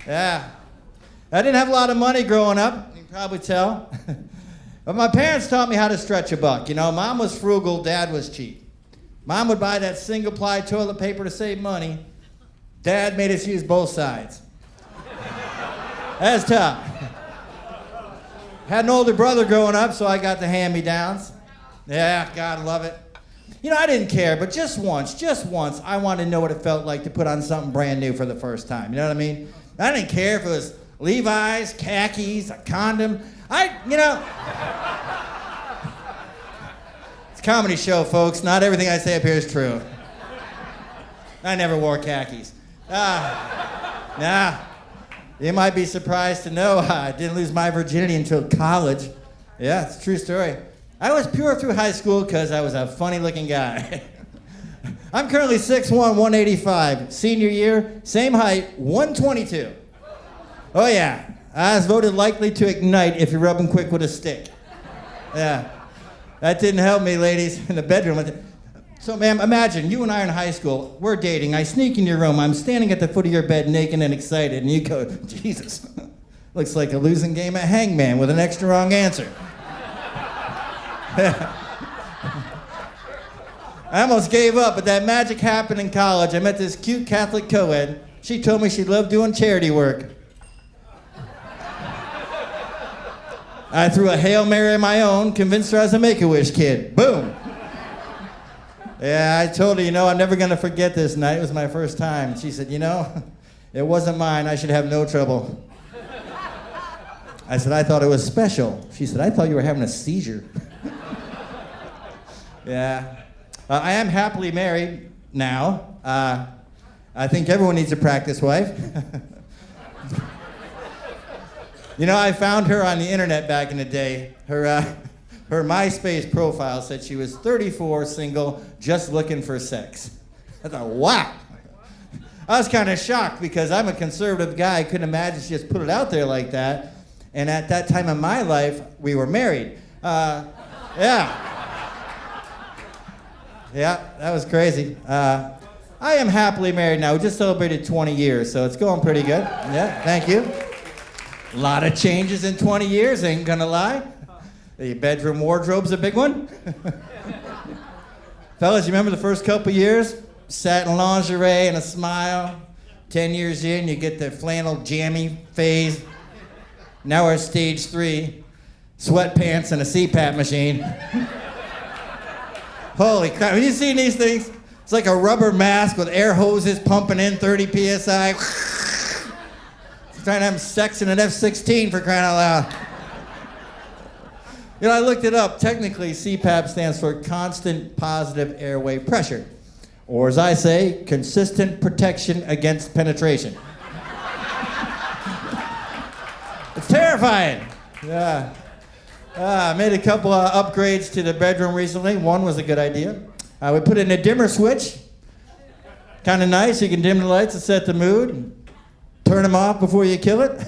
Yeah. I didn't have a lot of money growing up, you can probably tell. But my parents taught me how to stretch a buck. You know, mom was frugal, dad was cheap. Mom would buy that single-ply toilet paper to save money. Dad made us use both sides. That's tough. Had an older brother growing up, so I got the hand-me-downs. Yeah, God, love it. You know, I didn't care, but just once, I wanted to know what it felt like to put on something brand new for the first time. You know what I mean? I didn't care if it was Levi's, khakis, a condom. It's a comedy show, folks. Not everything I say up here is true. I never wore khakis. You might be surprised to know I didn't lose my virginity until college. Yeah, it's a true story. I was pure through high school because I was a funny-looking guy. I'm currently 6'1", 185. Senior year, same height, 122. Oh yeah, I was voted likely to ignite if you rub him quick with a stick. Yeah, that didn't help me, ladies, in the bedroom. So, ma'am, imagine you and I are in high school. We're dating. I sneak in your room. I'm standing at the foot of your bed, naked and excited, and you go, Jesus, looks like a losing game at Hangman with an extra wrong answer. I almost gave up, but that magic happened in college. I met this cute Catholic co-ed. She told me she loved doing charity work. I threw a Hail Mary of my own, convinced her I was a Make-A-Wish kid. Boom. Yeah, I told her, I'm never going to forget this night. It was my first time. She said, it wasn't mine. I should have no trouble. I said, I thought it was special. She said, I thought you were having a seizure. Yeah. I am happily married now. I think everyone needs a practice wife. I found her on the internet back in the day. Her MySpace profile said she was 34, single, just looking for sex. I thought, wow. I was kind of shocked because I'm a conservative guy. I couldn't imagine she just put it out there like that. And at that time in my life, we were married. Yeah. Yeah, that was crazy. I am happily married now. We just celebrated 20 years, so it's going pretty good. Yeah, thank you. A lot of changes in 20 years, ain't gonna lie. The bedroom wardrobe's a big one. Fellas, you remember the first couple years? Satin lingerie and a smile. 10 years in, you get the flannel jammy phase. Now we're at stage 3. Sweatpants and a CPAP machine. Holy crap, have you seen these things? It's like a rubber mask with air hoses pumping in 30 PSI. Trying to have sex in an F-16 for crying out loud. I looked it up. Technically, CPAP stands for constant positive airway pressure. Or as I say, consistent protection against penetration. It's terrifying. Yeah. I made a couple of upgrades to the bedroom recently. One was a good idea. We put in a dimmer switch. Kind of nice. You can dim the lights and set the mood. Turn them off before you kill it.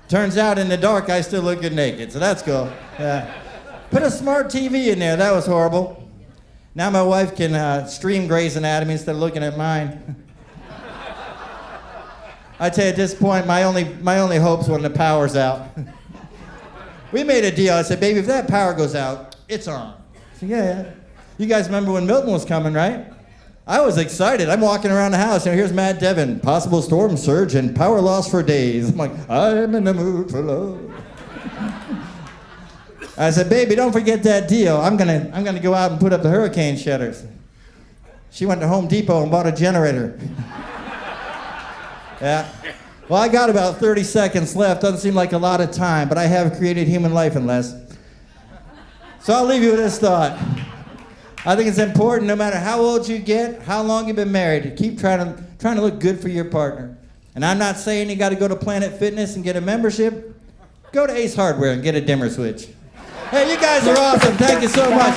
Turns out in the dark, I still look good naked, so that's cool. Yeah. Put a smart TV in there. That was horrible. Now my wife can stream Grey's Anatomy instead of looking at mine. I tell you, at this point, my only hope's when the power's out. We made a deal. I said, baby, if that power goes out, it's on. I said, yeah. You guys remember when Milton was coming, right? I was excited. I'm walking around the house, here's Matt Devon. Possible storm surge and power loss for days. I'm like, I'm in the mood for love. I said, baby, don't forget that deal. I'm gonna go out and put up the hurricane shutters. She went to Home Depot and bought a generator. Yeah. Well, I got about 30 seconds left. Doesn't seem like a lot of time, but I have created human life in less. So I'll leave you with this thought. I think it's important, no matter how old you get, how long you've been married, to keep trying to look good for your partner. And I'm not saying you got to go to Planet Fitness and get a membership. Go to Ace Hardware and get a dimmer switch. Hey, you guys are awesome. Thank you so much.